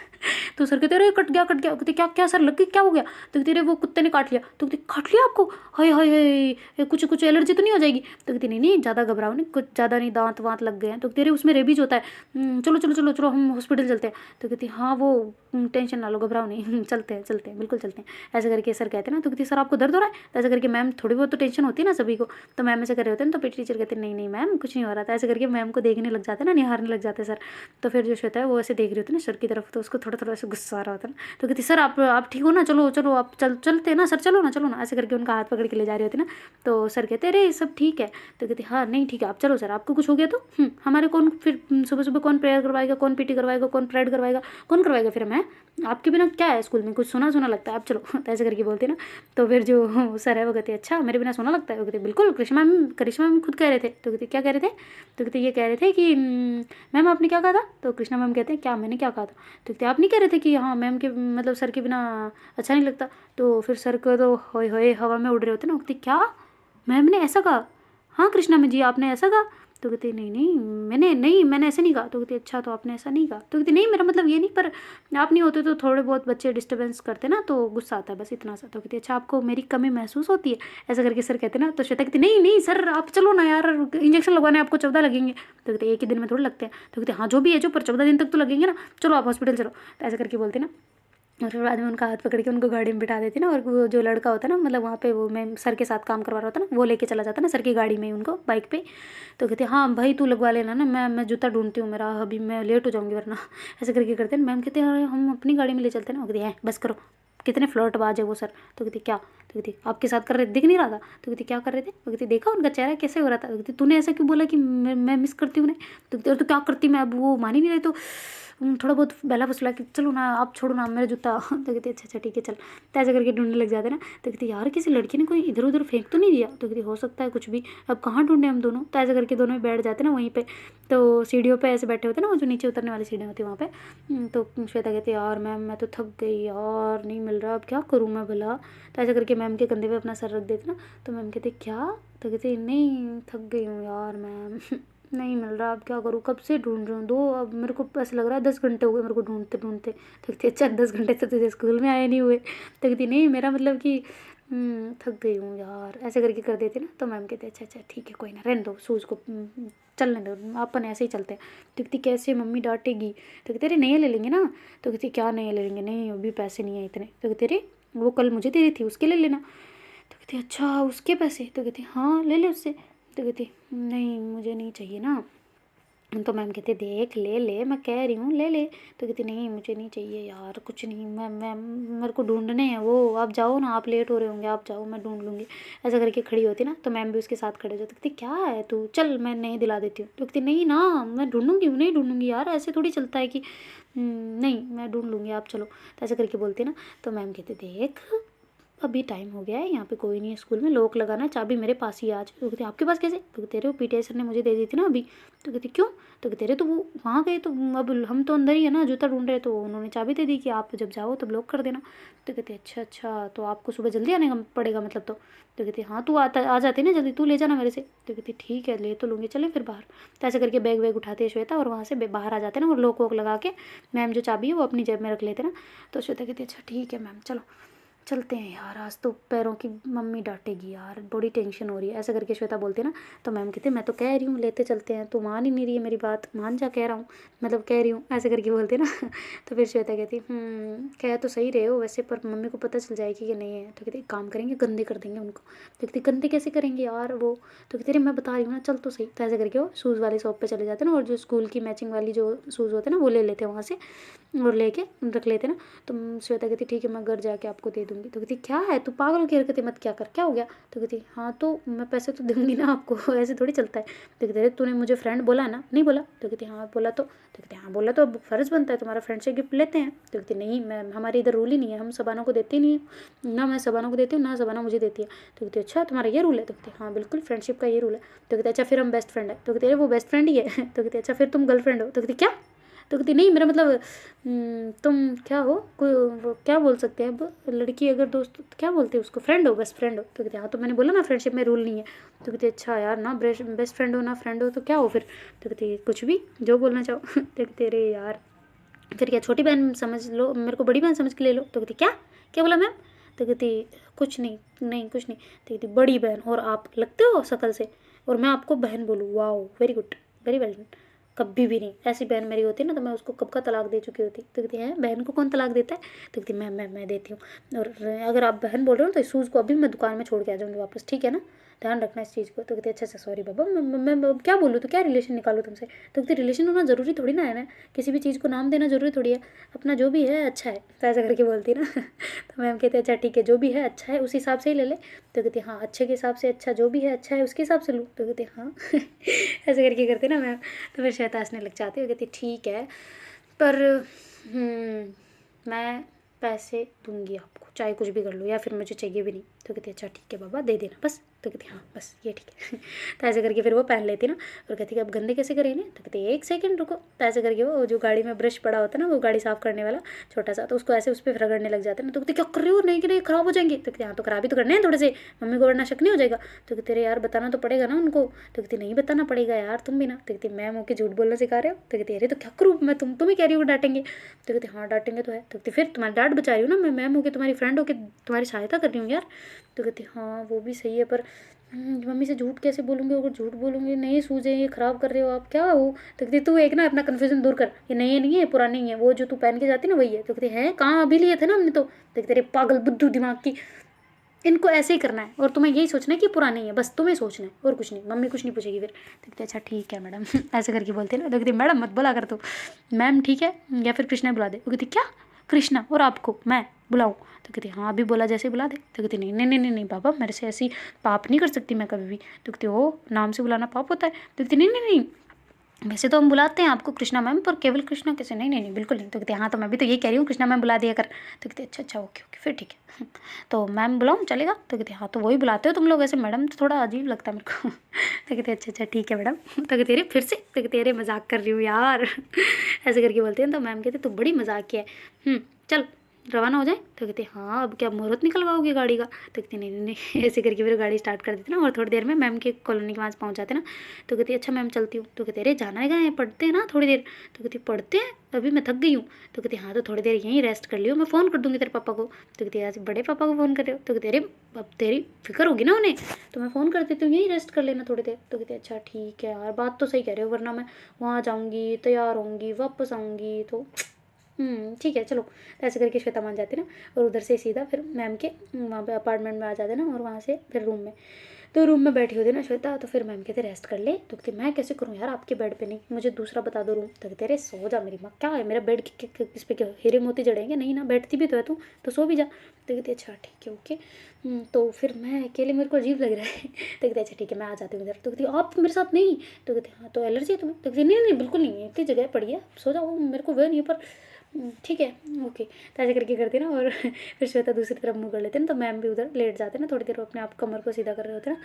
तो सर कहते अरे कट गया कट गया। कहते क्या क्या सर लग गई, क्या हो गया? तो कहते अरे वो कुत्ते ने काट लिया। तो कहते काट लिया आपको, हाय हाय हाय कुछ कुछ एलर्जी तो नहीं हो जाएगी? तो कहती नहीं नहीं ज़्यादा घबराओ नहीं, कुछ ज़्यादा नहीं, दांत वांत लग गए हैं। तो कहते अरे उसमें रेबीज होता है, चलो चलो चलो चलो हम हॉस्पिटल चलते हैं। तो कहती हाँ वो टेंशन ना लो, घबराओ नहीं, चलते हैं बिल्कुल चलते हैं। ऐसे करके सर कहते हैं ना। तो कहती सर आपको दर्द हो रहा है? तो ऐसे करके मैम थोड़ी बहुत तो टेंशन होती है ना सभी को, तो मैम ऐसे कर रहे होते हैं। तो पीटी टीचर कहते हैं नहीं नहीं मैम कुछ नहीं हो रहा था। ऐसे करके मैम को देखने लग जाते हैं ना, निहारने लग जाते हैं सर। तो फिर जो श्वेता है वो ऐसे देख रही होती है ना सर की तरफ, तो उसको थोड़ा थोड़ा ऐसे गुस्सा आ रहा होता है ना। तो कहती सर आप ठीक हो ना, चलो चलो आप चलते हैं ना सर, चलो ना। ऐसे करके उनका हाथ पकड़ के ले जा रही होती ना। तो सर कहते अरे सब ठीक है। तो कहती हाँ नहीं ठीक है आप चलो सर, आपको कुछ हो गया तो हमारे कौन फिर सुबह सुबह कौन प्रेयर करवाएगा, कौन पीटी करवाएगा, कौन परेड करवाएगा, कौन करवाएगा फिर हमें? आपके बिना क्या है स्कूल में, कुछ सुना सुना लगता है, आप चलो। तो ऐसे करके बोलते ना। तो फिर जो सर है वो कहते अच्छा मेरे बिना सोना लगता है? वो कहते बिल्कुल, करिश्मा मैम खुद कह रहे थे। तो कहते क्या कह रहे थे? तो कहते ये कह रहे थे कि मैम आपने क्या कहा था? तो कृष्णा मैम कहते हैं क्या मैंने क्या कहा था? तो कहते आप नहीं कह रहे थे कि हाँ मैम के मतलब सर के बिना अच्छा नहीं लगता? तो फिर सर को तो होए होए हवा में उड़ रहे होते ना। कहते क्या मैम ने ऐसा कहा? हाँ कृष्णा मैम जी आपने ऐसा कहा? तो कहते मैंने ऐसे नहीं कहा। तो कहते अच्छा तो आपने ऐसा नहीं कहा? तो कहते नहीं मेरा मतलब ये नहीं, पर आप नहीं होते तो थोड़े बहुत बच्चे डिस्टर्बेंस करते ना तो गुस्सा आता है, बस इतना सा। तो कहती अच्छा आपको मेरी कमी महसूस होती है? ऐसा करके सर कहते ना। तो श्वेता कहती नहीं नहीं सर आप चलो ना यार, इंजेक्शन लगवाने आपको 14 लगेंगे। तो कहते एक ही दिन में थोड़े लगते हैं। तो कहते हाँ जो भी है जो, पर 14 दिन तक तो लगेंगे ना, चलो आप हॉस्पिटल चलो। तो ऐसा करके बोलते ना। और फिर बाद में उनका हाथ पकड़ के उनको गाड़ी में बिठा देती ना, और वो जो लड़का होता है ना, मतलब वहाँ पे वो मैम सर के साथ काम करवा रहा होता ना, वो लेके चला जाता ना सर की गाड़ी में उनको बाइक पे। तो कहते हाँ भाई तू लगवा लेना ना, मैं जूता ढूंढती हूँ मेरा, अभी मैं लेट हो जाऊँगी वरना। ऐसे करके करते हैं। मैम कहते हैं अरे हम अपनी गाड़ी में ले चलते हैं ना। वो कहते हैं बस करो, कितने फ्लर्टबाज है वो सर। तो कहती क्या? तो कहती आपके साथ कर रहे दिख नहीं रहा था? तो कहती क्या कर रहे थे? तो कहती देखा उनका चेहरा कैसे हो रहा था? तो कहती तूने ऐसा क्यों बोला कि मैं मिस करती हूँ उन्हें? तो कहती और तो क्या करती मैं, अब वो मान ही नहीं रही। तो थोड़ा बहुत बहला फुसला कि चलो ना आप छोड़ो ना मेरा जूता। तो कहती अच्छा अच्छा ठीक है चल। तो ऐसे करके ढूंढने लग जाते ना। तो कहती यार किसी लड़की ने कोई इधर उधर फेंक तो नहीं दिया? तो कहती हो सकता है कुछ भी, अब कहाँ ढूंढे हम दोनों। तो ऐसे करके दोनों बैठ जाते ना वहीं पे। तो सीढ़ियों पे ऐसे बैठे होते ना, वो जो नीचे उतरने वाली सीढ़ियाँ होती है वहाँ पे। तो श्वेता कहती यार मैम मैं तो थक गई यार, नहीं मिल रहा, अब क्या करूँ मैं भला? तो ऐसे करके मैम के कंधे पे अपना सर रख देते ना। तो मैम कहते क्या? तो कहते नहीं थक गई हूँ यार मैम, नहीं मिल रहा, अब क्या करूँ, कब से ढूंढ रही हूँ दो, अब मेरे को ऐसा लग रहा है 10 घंटे हो गए मेरे को ढूंढते ढूंढते। तो कहती अच्छा 10 घंटे से तुझे स्कूल में आए नहीं हुए? तो कहती नहीं मेरा मतलब कि थक गई हूँ यार, ऐसे करके कर देती ना। तो मैम कहते अच्छा अच्छा ठीक है कोई ना, रहने दो शूज़ को, चलने दो अपन ऐसे ही चलते हैं। तो कहती कैसे मम्मी डांटेगी? तो कहते अरे नए ले लेंगे ना। तो कहती क्या नए ले लेंगे, नहीं अभी पैसे नहीं है इतने। तो कहते अरे वो कल मुझे दे रही थी उसके ले लेना। तो कहती अच्छा उसके पैसे? तो कहती हाँ ले ले उससे। तो कहती नहीं मुझे नहीं चाहिए ना। तो मैम कहते देख ले ले, मैं कह रही हूँ ले ले। तो कहती नहीं मुझे नहीं चाहिए यार, कुछ नहीं, मैं मेरे को ढूंढने हैं वो, आप जाओ ना, आप लेट हो रहे होंगे, आप जाओ मैं ढूंढ लूँगी। ऐसा करके खड़ी होती ना। तो मैम भी उसके साथ खड़े हो जाते। कहती क्या है तू, चल मैं नहीं दिला देती हूँ। तो कहती नहीं ना मैं ढूंढूंगी, नहीं ढूंढूंगी यार, ऐसे थोड़ी चलता है कि नहीं मैं ढूंढ लूँगी, आप चलो। तो ऐसा करके बोलती ना। तो मैम कहते देख अभी टाइम हो गया है, यहाँ पे कोई नहीं है स्कूल में, लॉक लगाना है, चाबी मेरे पास ही है आज। तो कहते आपके पास कैसे? तो कहते रहे वो पीटीआई सर ने मुझे दे दी थी ना अभी। तो कहते क्यों? तो कहते रहे तो वो वहाँ गए तो अब हम तो अंदर ही है ना, जूता ढूंढ रहे, तो उन्होंने चाबी दे दी कि आप जब जाओ तब लॉक कर देना। तो कहते अच्छा अच्छा तो आपको सुबह जल्दी आने का पड़ेगा मतलब? तो कहते हाँ तू आ जाती ना जल्दी, तू ले जाना मेरे से। तो कहती ठीक है ले तो लूँगी, चले फिर बाहर। तो ऐसे करके बैग वैग उठाते श्वेता और वहाँ से बाहर आ जाते ना, और लॉक वॉक लगा के मैम जो चाबी है वो अपनी जेब में रख लेते ना। तो श्वेता कहती अच्छा ठीक है मैम चलो। चलते हैं यार, आज तो पैरों की मम्मी डांटेगी यार, बड़ी टेंशन हो रही है। ऐसा करके श्वेता बोलती है ना, तो मैम कहते मैं तो कह रही हूँ लेते चलते हैं, तो मान ही नहीं रही है मेरी बात, मान जा कह रहा हूँ, मतलब कह रही हूँ, ऐसे करके बोलते ना। तो फिर श्वेता कहती कह तो सही रहे हो वैसे, पर मम्मी को पता चल जाएगी कि नहीं है। तो कहती एक काम करेंगे, गंदे कर देंगे उनको। तो कहती गंदे कैसे करेंगे यार वो। तो कहती मैं बता रही हूँ ना, चल तो सही। तो ऐसे करके वो शूज़ वाली शॉप पर चले जाते हैं ना, और जो स्कूल की मैचिंग वाली जो शूज़ होते हैं ना वो ले लेते हैं वहाँ से, और लेके रख लेते ना। तो श्वेता कहती ठीक है मैं घर जाके आपको दे दूँगी। तो कहती क्या है तू पागल की हरकतें मत क्या कर, क्या हो गया। तो कहती हाँ तो मैं पैसे तो दूँगी ना आपको, ऐसे थोड़ी चलता है। तो कहते तूने मुझे फ्रेंड बोला है ना, नहीं बोला। तो कहती हाँ बोला। तो कहते हाँ बोला तो अब फ़र्ज़ बनता है, तुम्हारा फ्रेंड से गिफ्ट लेते हैं। तो कहती नहीं मैं, हमारे इधर रूल ही नहीं है, हम शबाना को देते ही नहीं है ना, मैं शबाना को देती हूँ ना शबाना मुझे देती है। तो कहती अच्छा तुम्हारा ये रूल है। तो कहती हाँ बिल्कुल, फ्रेंडशिप का ये रूल है। तो कहते अच्छा फिर हम बेस्ट फ्रेंड है। तो कहते अरे वो बेस्ट फ्रेंड ही है। तो कहते अच्छा फिर तुम गर्लफ्रेंड हो। तो कहती क्या। तो कहती नहीं मेरा मतलब तुम क्या हो, कोई वो क्या बोल सकते हैं अब, लड़की अगर दोस्त तो क्या बोलते हैं उसको, फ्रेंड हो, बेस्ट फ्रेंड हो। तो कहते हाँ तो मैंने बोला ना फ्रेंडशिप में रूल नहीं है। तो कहते अच्छा यार ना बेस्ट फ्रेंड हो ना फ्रेंड हो तो क्या हो फिर। तो कहते कुछ भी जो बोलना चाहो। तो कहते अरे यार फिर क्या छोटी बहन समझ लो, मेरे को बड़ी बहन समझ के ले लो। तो कहती क्या क्या बोला मैम। तो कहती कुछ नहीं नहीं कुछ नहीं। तो कहती बड़ी बहन और आप लगते हो शक्ल से, और मैं आपको बहन बोलूँ, wow very good, very well. कभी भी नहीं, ऐसी बहन मेरी होती ना तो मैं उसको कब का तलाक दे चुकी होती। तो कहती है बहन को कौन तलाक देता है। तो कहती मैं देती हूँ, और अगर आप बहन बोल रहे हो तो इस शूज़ को अभी मैं दुकान में छोड़ के आ जाऊँगी वापस, ठीक है ना, ध्यान रखना इस चीज़ को। तो कहती अच्छा अच्छा सॉरी बाबा, मैं क्या बोलूँ, तो क्या रिलेशन निकालूँ तुमसे। तो कहती रिलेशन होना ज़रूरी थोड़ी ना है ना, किसी भी चीज़ को नाम देना ज़रूरी थोड़ी है, अपना जो भी है अच्छा है। तो ऐसा करके बोलती ना। तो मैम कहते अच्छा ठीक है जो भी है अच्छा है उस हिसाब से ही ले ले। तो कहती हाँ अच्छे के हिसाब से, अच्छा जो भी है अच्छा है उसके हिसाब से लूँ। तो कहती हाँ। ऐसे करके करते ना मैम। तो फिर श्वेता हंसने लग जाती है, कहती ठीक है पर मैं पैसे दूंगी आपको, चाहे कुछ भी कर लो, या फिर मुझे चाहिए भी नहीं। तो कहती अच्छा ठीक है बाबा दे देना बस। तो कहती हाँ बस ये ठीक है। तो ऐसे करके फिर वो पहन लेती ना, और कहती कि अब गंदे कैसे करेंगे। तो कहती एक सेकंड रुको। तो ऐसे करके वो जो गाड़ी में ब्रश पड़ा होता है ना, वो गाड़ी साफ़ करने वाला छोटा सा, तो उसको ऐसे उस पर रगड़ने लग जाते हैं ना। तो कहती क्या कर रही हो, नहीं कि नहीं ख़राब हो जाएंगे। तो कहती हाँ तो खराब ही तो करने हैं थोड़े से, मम्मी को वरना शक नहीं हो जाएगा। तो कहते अरे यार बताना तो पड़ेगा ना उनको। तो कहती नहीं बताना पड़ेगा यार तुम भी ना। तो कहती मैम ओके झूठ बोलना सिखा रहे हो। तो कहती अरे तो क्या करूँ मैं, तुम ही कह रही हो डांटेंगे। तो कहती हाँ डांटेंगे तो है। तो कहती फिर तुम्हारी डांट बचा रही हूँ ना मैं, मैम होके तुम्हारी फ्रेंड होके तुम्हारी सहायता कर रही हूँ यार। तो कहती हाँ वो भी सही है, पर मम्मी से झूठ कैसे बोलूँगी, अगर झूठ बोलूँगी नहीं सूझे, ये ख़राब कर रहे हो आप, क्या हो। तो कहती तू एक ना अपना कन्फ्यूजन दूर कर, ये नई नहीं है पुरानी ही है, वो जो तू पहन के जाती ना वही है। तो कहती है कहाँ अभी लिए थे ना हमने। तो कहते अरे पागल बुद्धू दिमाग की, इनको ऐसे ही करना है और तुम्हें यही सोचना है कि पुरानी है, बस तुम्हें सोचना है और कुछ नहीं, मम्मी कुछ नहीं पूछेगी फिर। तो कहते अच्छा ठीक है मैडम। ऐसे करके बोलते ना। तो कहती मैडम मत बोला कर, तो मैम ठीक है, या फिर कृष्णा बुला दे। वो कहती क्या कृष्णा, और आपको मैं बुलाऊँ। तो कहती हाँ अभी बोला जैसे बुला दे। तो कहती नहीं नहीं नहीं नहीं बाबा मेरे से ऐसी पाप नहीं कर सकती मैं कभी भी। तो कहती ओ नाम से बुलाना पाप होता है। तो कहती नहीं नहीं नहीं वैसे तो हम बुलाते हैं आपको कृष्णा मैम, पर केवल कृष्णा कैसे, नहीं नहीं नहीं बिल्कुल नहीं। तो कहते हाँ तो मैं भी तो यही कह रही हूँ कृष्णा मैम बुला दिया कर। तो कहते अच्छा अच्छा ओके ओके फिर ठीक है। तो मैम बुलाऊँ चलेगा। तो कहते हाँ तो वही बुलाते हो तुम लोग, ऐसे मैडम तो थोड़ा अजीब लगता है मेरे को। तो कहते अच्छा अच्छा ठीक है मैडम। तो कहते अरे फिर से। तो कहते अरे मजाक कर रही हूँ यार। ऐसे करके बोलते हैं। तो मैम कहते तू बड़ी मजाक की है, चल रवाना हो जाए। तो कहते हाँ अब क्या मुहूर्त निकलवाओगे गाड़ी का। तो कहते नहीं नहीं नहीं। ऐसे करके फिर गाड़ी स्टार्ट कर देती ना, और थोड़ी देर में मैम के कॉलोनी के पास पहुँच जाते ना। तो कहती अच्छा मैम चलती हूँ। तो कहते अरे जाना है कहाँ, पढ़ते हैं ना थोड़ी देर। तो कहती पढ़ते हैं अभी मैं थक गई हूँ। तो कहती हाँ तो थोड़ी देर यहीं रेस्ट कर लियो, मैं फ़ोन कर दूँगी तेरे पापा को। तो कहती आज बड़े पापा को फ़ोन कर रहे हो। तो कहते अरे अब तेरी फिक्र होगी ना उन्हें, तो मैं फ़ोन कर देती हूँ, यहीं रेस्ट कर लेना थोड़ी देर। तो कहती अच्छा ठीक है यार बात तो सही कह रहे हो, वरना मैं वहाँ जाऊँगी तैयार होंगी वापस आऊँगी तो ठीक है चलो। तो ऐसे करके श्वेता मान जाती ना, और उधर से सीधा फिर मैम के वहाँ पे अपार्टमेंट में आ जाते ना, और वहाँ से फिर रूम में। तो रूम में बैठी होती ना श्वेता, तो फिर मैम कहते रेस्ट कर ले। तो कहते मैं कैसे करूँ यार आपके बेड पे, नहीं मुझे दूसरा बता दो रूम। तो कहते अरे सो जा मेरी माँ, क्या है मेरा बेड किस पे क्या हीरे मोती जड़ेंगे, नहीं ना बैठती भी तो है तू, तो सो भी जा। तो कहती अच्छा ठीक है ओके। तो फिर मैं अकेले, मेरे को अजीब लग रहा है। तो कहते अच्छा ठीक है मैं आ जाती हूँ इधर। तो कहती आप मेरे साथ नहीं। तो कहते हाँ तो एलर्जी है तुम्हें। तो कहती नहीं नहीं बिल्कुल नहीं है, इतनी जगह पड़ी है सो जाओ, मेरे को वह नहीं है, पर ठीक है ओके। तो ऐसे करके करते ना, और फिर श्वेता दूसरी तरफ मुँह कर लेते ना, तो मैम भी उधर लेट जाते ना, थोड़ी देर वो अपने आप कमर को सीधा कर रहे होते ना।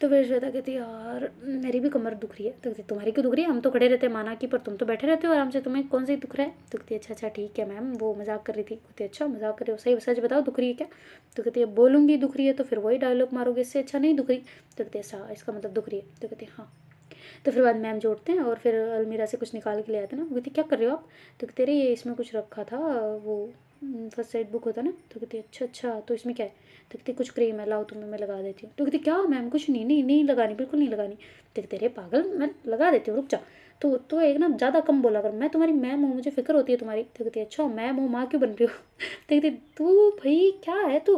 तो फिर श्वेता कहती यार मेरी भी कमर दुख रही है। तो कहती तुम्हारी क्यों दुख रही है, हम तो खड़े रहते हैं माना कि, पर तुम तो बैठे रहते हो आराम से, तुम्हें कौन सी दुख रहा है। तो कहती अच्छा अच्छा ठीक है मैम, वो मजाक कर रही थी। कहती अच्छा मजाक कर रही हो, सही सच बताओ दुख रही है क्या। तो कहती अब बोलूँगी दुख रही है तो फिर वही डायलॉग मारोगे, इससे अच्छा नहीं दुख रही। तो कहती अच्छा इसका मतलब दुख रही है। तो कहती हाँ। तो फिर बाद मैम जोड़ते हैं, और फिर अलमीरा से कुछ निकाल के ले आते हैं ना। वो कहती क्या कर रहे हो आप। तो कहते रहे ये इसमें कुछ रखा था, वो फर्स्ट एड बुक होता है ना। तो कहती अच्छा अच्छा, तो इसमें क्या है? तो कहती कुछ क्रीम है, लाओ तुम्हें मैं लगा देती हूँ। तो कहती क्या मैम, कुछ नहीं नहीं नहीं लगानी, बिल्कुल नहीं लगानी। तो कहते अरे पागल, मैं लगा देती हूँ, रुक जा। तो एक ना ज़्यादा कम बोला कर, मैं तुम्हारी मैम हूँ, मुझे फिक्र होती है तुम्हारी। तो कहती अच्छा मैम हो, माँ क्यों बन रही हो? तो कहती तू भाई क्या है तू,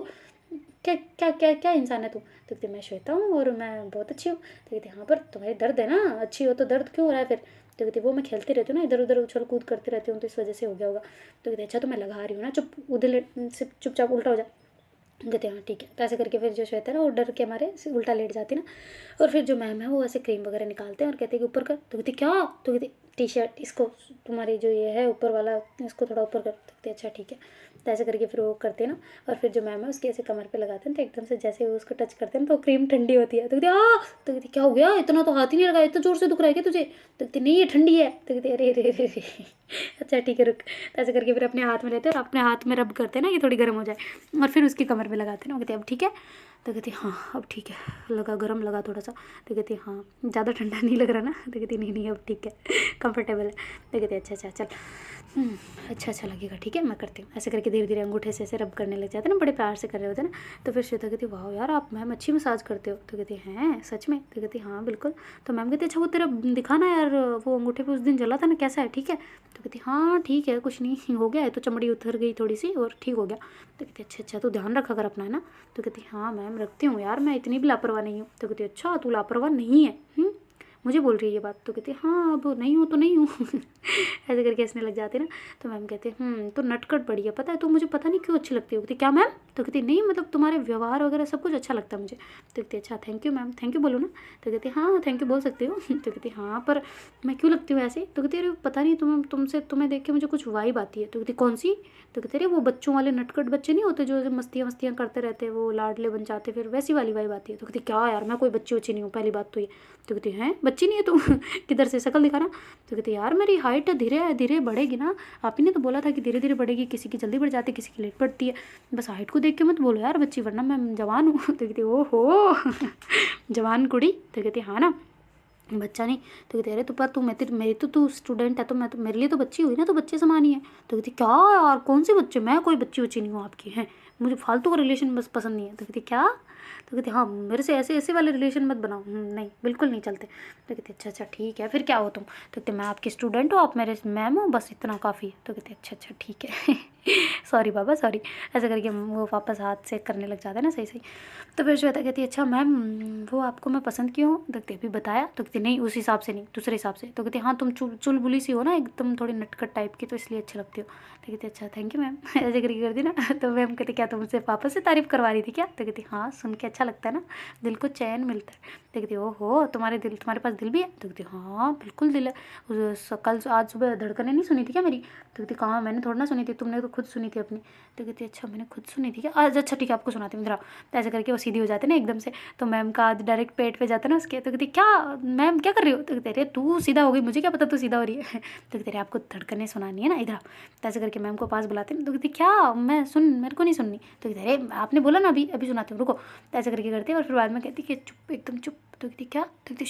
क्या क्या क्या क्या इंसान है तू? तो कहती मैं श्वेता हूँ और मैं बहुत अच्छी हूँ। तो कहती हाँ पर तुम्हारी दर्द है ना, अच्छी हो तो दर्द क्यों हो रहा है फिर? तो कहती वो मैं खेलती रहती हूँ ना, इधर उधर उछल कूद करती रहती हूँ तो इस वजह से हो गया होगा। तो कहती अच्छा तो मैं लगा रही हूँ ना, चुप उधर से चुपचाप उल्टा हो जा। कहते हाँ ठीक है। तो ऐसे करके फिर जो श्वेता है ना वो डर के मारे ऐसे उल्टा लेट जाती ना। और फिर जो मैम है वो ऐसे क्रीम वगैरह निकालते हैं और कहते हैं कि ऊपर कर। तो कहती क्या? तो कहती टी शर्ट इसको, तुम्हारी जो ये है ऊपर वाला, इसको थोड़ा ऊपर कर। तो कहती अच्छा ठीक है। तो ऐसे करके फिर वो करते हैं ना। और फिर जो मैम है उसके ऐसे कमर पे लगाते हैं, तो एकदम से जैसे वो उसको टच करते हैं तो क्रीम ठंडी होती है। तो कहती तो कहती क्या हो गया, इतना तो हाथ ही नहीं लगाया, इतना जोर से दुख रहा है क्या तुझे? तो कहती नहीं ये ठंडी है। तो कहती अरे अरे अरे अरे। अच्छा ठीक है रुक। तो ऐसे करके फिर अपने हाथ में लेते हैं और अपने हाथ में रब करते हैं ना, ये थोड़ी गर्म हो जाए। और फिर उसकी कमर में लगाते हैं ना। वो कहते अब ठीक है? तो कहती हाँ अब ठीक है, लगा गर्म लगा थोड़ा सा। तो कहती हाँ ज़्यादा ठंडा नहीं लग रहा ना? तो कहती नहीं नहीं अब ठीक है, कंफर्टेबल है। तो कहती अच्छा अच्छा चल, अच्छा अच्छा लगेगा, ठीक है मैं करती हूँ। ऐसे करके धीरे धीरे अंगूठे से ऐसे रब करने लग जाते हैं ना, बड़े प्यार से कर रहे होते हैं ना। तो फिर श्वेता कहती वाह यार आप मैम अच्छी मसाज करते हो। तो कहती हैं सच में? तो कहती हाँ बिल्कुल। तो मैम कहती अच्छा वो तेरा दिखाना यार, वो अंगूठे पे उस दिन जला था ना, कैसा है, ठीक है? तो कहती हाँ ठीक है, कुछ नहीं हो गया है, तो चमड़ी उतर गई थोड़ी सी और ठीक हो गया। तो कहती अच्छा अच्छा, तो ध्यान रखा कर अपना, है ना? तो कहती हाँ मैम रखती हूँ यार, मैं इतनी भी लापरवाह नहीं हूँ। तो कहती अच्छा तू लापरवाह नहीं है, मुझे बोल रही है ये बात? तो कहती हाँ अब नहीं हूँ तो नहीं हूँ। ऐसे करके हंसने लग जाते ना। तो मैम कहते तो नटखट बड़ी है पता है, तो मुझे पता नहीं क्यों अच्छी लगती है। कहती क्या मैम? तो कहती नहीं मतलब तुम्हारे व्यवहार वगैरह सब कुछ अच्छा लगता है मुझे। तो कहती अच्छा thank you ma'am, thank you बोलो ना। तो कहती हाँ थैंक यू बोल सकती हो। तो कहती हाँ पर मैं क्यों लगती हूँ ऐसे? तो कहती अरे पता नहीं, तुम्हें देख के मुझे कुछ वाइब आती है। तो कहती कौन सी? तो कहते अरे वो बच्चों वाले नटखट बच्चे नहीं होते जो मस्तियाँ मस्तियाँ करते रहते हैं, वो लाडले बन जाते, फिर वैसी वाली वाइब आती है। तो कहती क्या यार मैं कोई बच्ची वच्ची नहीं हूँ, पहली बात तो ये। तो कहती हैं बच्ची नहीं है तुम? किधर से शक्ल दिखाना। तो कहती यार मेरी हाइट धीरे धीरे बढ़ेगी ना, आप ही ने तो बोला था कि धीरे धीरे बढ़ेगी, किसी की जल्दी बढ़ जाती है किसी की लेट बढ़ती है, बस हाइट को देख के मत बोलो यार बच्ची, वरना मैं जवान हूँ। तो कहती ओहो जवान कुड़ी। तो कहती हाँ ना, बच्चा नहीं। तो कहते अरे तो पर तू मेरी तो तू स्टूडेंट है, तो मैं तो मेरे लिए तो बच्ची हुई ना, तो बच्चे समान ही है। तो कहती क्या यार कौन से बच्चे, मैं कोई बच्ची वच्ची नहीं हूँ आपकी, हैं मुझे फालतू का रिलेशन बस पसंद नहीं है। तो कहती क्या? तो कहती हाँ मेरे से ऐसे ऐसे वाले रिलेशन मत बनाओ, नहीं बिल्कुल नहीं चलते। तो कहती अच्छा अच्छा ठीक है, फिर क्या हो तुम? तो कहते मैं आपकी स्टूडेंट हूँ, आप मेरे मैम हो, बस इतना काफ़ी है। तो कहते अच्छा अच्छा ठीक है। सॉरी बाबा सॉरी। ऐसा करके वो वापस हाथ से करने लग जाता है ना सही सही। तो फिर श्वेता कहती है अच्छा मैम वो आपको मैं पसंद क्यों हूँ? तो कहती अभी बताया। तो कहती नहीं उस हिसाब से नहीं, दूसरे हिसाब से। तो कहती हाँ तुम चुलबुली सी हो ना एकदम, थोड़ी नटखट टाइप की, तो इसलिए अच्छी लगती हो। तो कहती अच्छा थैंक यू मैम। ऐसे करके कर दी ना। तो मैम कहती क्या तुम मुझसे वापस से तारीफ़ करवा रही थी क्या? तो कहती हाँ सुन के अच्छा लगता है ना, दिल को चैन मिलता है। तो कहती ओहो तुम्हारे पास दिल भी है? तो कहती हाँ बिल्कुल दिल है, कल आज सुबह धड़कनें नहीं सुनी थी क्या मेरी? तो कहती कहाँ, मैंने थोड़ा ना सुनी थी, तुमने तो खुद सुनी थी अपनी। तो कहती अच्छा मैंने खुद सुनी थी क्या, आज अच्छा ठीक है आपको सुनाती हूँ इधर आओ। तो ऐसे करके वो सीधी हो जाते ना एकदम से। तो मैम का आज डायरेक्ट पेट पे जाता ना उसके। तो कहती क्या मैम क्या कर रही हो? तो कहते अरे तू सीधा हो गई, मुझे क्या पता तू सीधा हो रही है। तो कहते अरे आपको धड़कनें सुनानी है ना, इधर आओ। तो ऐसे करके मैम को पास बुलाते हैं। तो कहती क्या मैं मेरे को नहीं सुननी। तो कहते अरे आपने बोला ना अभी अभी सुनाती हूँ रुको। तो ऐसे करके करते और फिर बाद में कहती कि चुप एकदम चुप। तो कहती क्या? तो कहती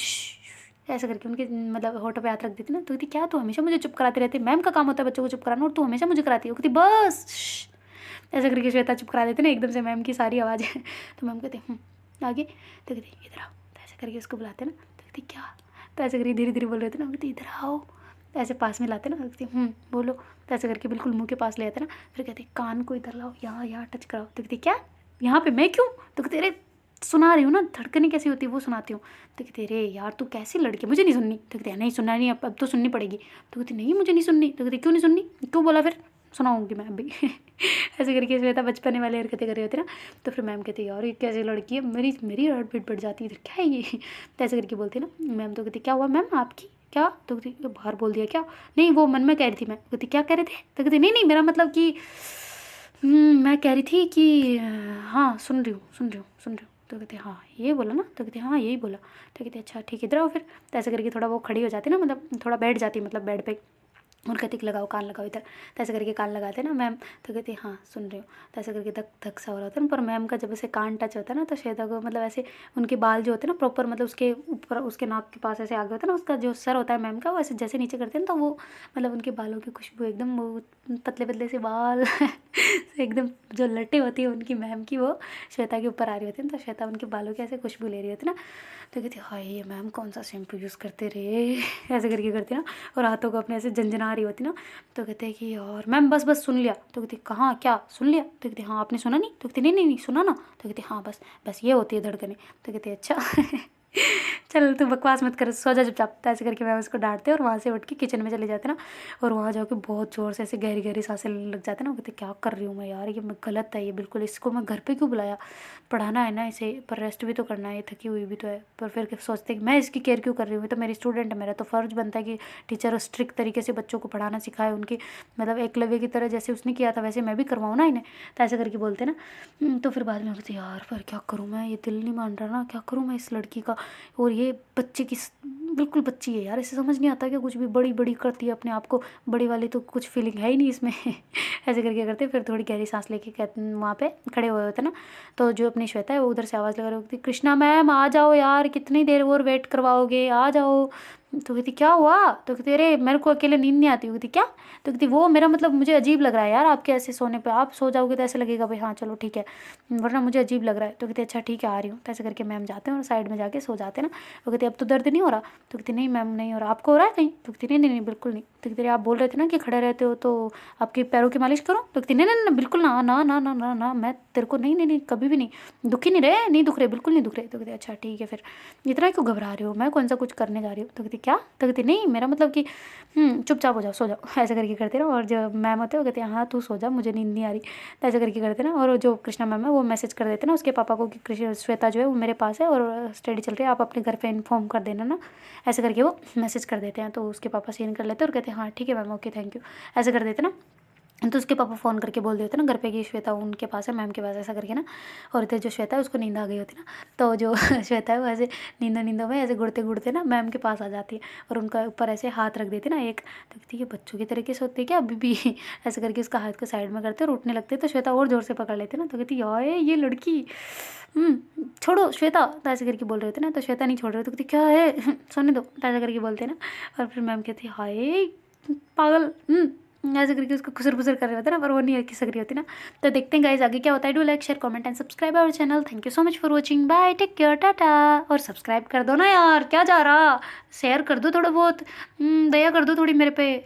ऐसे करके उनके मतलब होठों पे हाथ रख देती ना। तो कहती क्या तू हमेशा मुझे चुप कराती रहती है, मैम का काम होता है बच्चों को चुप कराना और तू हमेशा मुझे कराती है। कहती बस ऐसे करके श्वेता चुप करा देती ना एकदम से मैम की सारी आवाज़ें। तो मैम कहती आगे। तो कहती इधर आओ। तो ऐसे करके उसको बुलाते ना। तो कहती क्या? तो ऐसे करके धीरे धीरे बोल रहे थे ना। कहती इधर आओ। तो ऐसे पास में लाते ना। कहती बोलो। तो ऐसे करके बिल्कुल मुँह के पास ले आते ना। फिर कहते कान को इधर लाओ, यहाँ यहाँ टच कराओ। तो कहती क्या यहाँ पे मैं क्यों? तो कहते अरे सुना रही हूँ ना, धड़कने कैसी होती है वो सुनाती हूँ। तो कहते अरे यार तू कैसी लड़की, मुझे नहीं सुननी। तो कहते नहीं सुनना नहीं, अब तो सुननी पड़ेगी। तो कहती नहीं मुझे नहीं सुननी। तो कहती क्यों नहीं सुननी, क्यों बोला फिर? सुनाऊंगी मैं अभी। ऐसे करके श्वेता बचपने वाली हरकतें कर रही होती ना। तो फिर मैम कहती यार ये कैसी लड़की है, मेरी हार्ट बीट बढ़ जाती है, इधर क्या है ये? तो ऐसे करके बोलती ना मैम। तो कहती क्या हुआ मैम आपकी क्या? तो कहती बाहर बोल दिया क्या? नहीं वो मन में कह रही थी मैं। कहती क्या कह रहे थे? तो कहती नहीं नहीं मेरा मतलब कि मैं कह रही थी कि हाँ सुन रही हूँ सुन रही हूँ सुन रही हूँ। तो कहते हाँ ये बोला ना? तो कहते हाँ यही बोला। तो कहते अच्छा ठीक है इधर आओ फिर। तो ऐसे करके थोड़ा वो खड़ी हो जाती ना, मतलब थोड़ा बैठ जाती मतलब बेड पे, और कहती कि लगाओ कान लगाओ इधर। तो ऐसे करके कान लगाते ना मैम। तो कहती हाँ सुन रही हूँ। तो ऐसे करके धक धक सा हो रहा होता है ना, पर मैम का जब ऐसे कान टच होता है ना तो श्वेता को मतलब ऐसे उनके बाल जो होते हैं ना प्रॉपर, मतलब उसके ऊपर उसके नाक के पास ऐसे आगे होता है ना, उसका जो सर होता है मैम का, वो ऐसे जैसे नीचे करते हैं ना तो वो मतलब उनके बालों की खुशबू एकदम वो पतले पतले से बाल तो एकदम जो लट्टे होती है उनकी मैम की, वो श्वेता के ऊपर आ रही होती है ना, तो श्वेता उनके बालों की ऐसे खुशबू ले रही होती ना, तो कहती हाय ये मैम कौन सा शैम्पू यूज़ करते रहे ऐसे करके करती ना, और हाथों को अपने ऐसे झंझना रही होती ना। तो कहते हैं कि और मैम बस बस सुन लिया। तो कहती कहाँ क्या सुन लिया? तो कहती हाँ आपने सुना नहीं? तो कहती नहीं नहीं नहीं सुना ना। तो कहती हाँ बस बस ये होती है धड़कने। तो कहती अच्छा चल तू बकवास मत कर, सो जा चुपचाप। तो ऐसे करके मैं उसको डांटते और वहाँ से उठ के किचन में चले जाते ना, और वहाँ जाके बहुत ज़ोर से ऐसे गहरी गहरी सांसें लेने लग जाते ना। वो कहते क्या कर रही हूँ मैं यार, ये मैं गलत है ये बिल्कुल, इसको मैं घर पे क्यों बुलाया, पढ़ाना है ना इसे, पर रेस्ट भी तो करना है, ये थकी हुई भी तो है। पर फिर सोचते कि मैं इसकी केयर क्यों कर रही हूँ, ये तो मेरी स्टूडेंट है, मेरा तो फ़र्ज़ बनता है कि टीचर स्ट्रिक्ट तरीके से बच्चों को पढ़ाना सिखाए, उनकी मतलब एकलव्य की तरह जैसे उसने किया था वैसे मैं भी करवाऊँ ना इन्हें। तो ऐसे करके बोलते ना। तो फिर बाद में बोलते यार पर क्या करूँ मैं, ये दिल नहीं मान रहा ना, क्या करूँ मैं इस लड़की का, और ये बच्चे की बिल्कुल बच्ची है यार, इसे समझ नहीं आता कि कुछ भी बड़ी बड़ी करती है अपने आप को, बड़ी वाली तो कुछ फीलिंग है ही नहीं इसमें ऐसे करके करते। फिर थोड़ी गहरी सांस लेके कहते वहाँ पे खड़े हुए होते ना, तो जो अपनी श्वेता है वो उधर से आवाज़ लगा रही होती कृष्णा मैम आ जाओ यार, कितनी देर और वेट करवाओगे, आ जाओ। तो कहती क्या हुआ? तो कहती अरे मेरे को अकेले नींद नहीं आती। कहती क्या? तो कहती वो मेरा मतलब मुझे अजीब लग रहा है यार आपके ऐसे सोने पे, आप सो जाओगे तो ऐसे लगेगा भाई हाँ चलो ठीक है, वरना मुझे अजीब लग रहा है। तो कहती अच्छा ठीक है आ रही हूँ। तो ऐसे करके मैम जाते हैं और साइड में जाके सो जाते हैं ना। वो कहती अब तो दर्द नहीं हो रहा? तो कहती नहीं मैम नहीं हो रहा। आपको हो रहा है कहीं? तो कहती नहीं नहीं नहीं बिल्कुल नहीं। तो कहती आप बोल रहे थे ना कि खड़े रहते हो तो आपके पैरों की मालिश करो? तो कहती नहीं नहीं नहीं बिल्कुल ना ना ना ना ना ना, मैं तेरे को नहीं नहीं नहीं कभी भी नहीं, दुख ही नहीं रहे, नहीं दुख रहे, बिल्कुल नहीं दुख रहे। तो कहती अच्छा ठीक है, फिर इतना क्यों घबरा रहे हो, मैं कौन सा कुछ करने जा रही हूँ? तो कहती क्या? तो कहती नहीं मेरा मतलब कि चुपचाप हो जाओ सो जाओ ऐसे करके करते ना। और जो मैम होते हैं वो कहते हैं हाँ तू सो जा मुझे नींद नहीं आ रही। तो ऐसे करके करते ना, और जो कृष्णा मैम है वो मैसेज कर देते ना उसके पापा को कि श्वेता जो है वो मेरे पास है और स्टडी चल रही है, आप अपने घर पे इन्फॉर्म कर देना ना। ऐसे करके वो मैसेज कर देते हैं, तो उसके पापा सीन कर लेते हैं और कहते हैं हाँ ठीक है मैम ओके थैंक यू, ऐसे कर देते ना। तो उसके पापा फ़ोन करके बोल देते ना घर पे कि श्वेता उनके पास है, मैम के पास, ऐसा करके ना। और इधर जो श्वेता है उसको नींद आ गई होती ना, तो जो श्वेता है वो ऐसे नींदों में ऐसे गुड़ते गुड़ते ना मैम के पास आ जाती है और उनका ऊपर ऐसे हाथ रख देते ना एक। तो कहती है बच्चों की तरीके से होते हैं क्या अभी भी ऐसे करके उसका हाथ को साइड में करते और उठने लगते, तो श्वेता और ज़ोर से पकड़ लेते ना। तो कहती यार ये लड़की छोड़ो श्वेता, तो ऐसे करके बोल रहे होते ना, तो श्वेता नहीं छोड़ रहे। तो कहती क्या है सोने दो, तो ऐसा करके बोलते ना। और फिर मैम कहती हाय पागल ऐसे करके उसको खुसर फुसर कर रहे होते ना, पर वो नहीं खिसक रही होती ना। तो देखते हैं गाइस आगे क्या होता है। Do like share comment and subscribe our channel. Thank you so much for watching, bye take care tata. और सब्सक्राइब कर दो ना यार, क्या जा रहा, शेयर कर दो थोड़ा बहुत, दया कर दो थोड़ी मेरे पे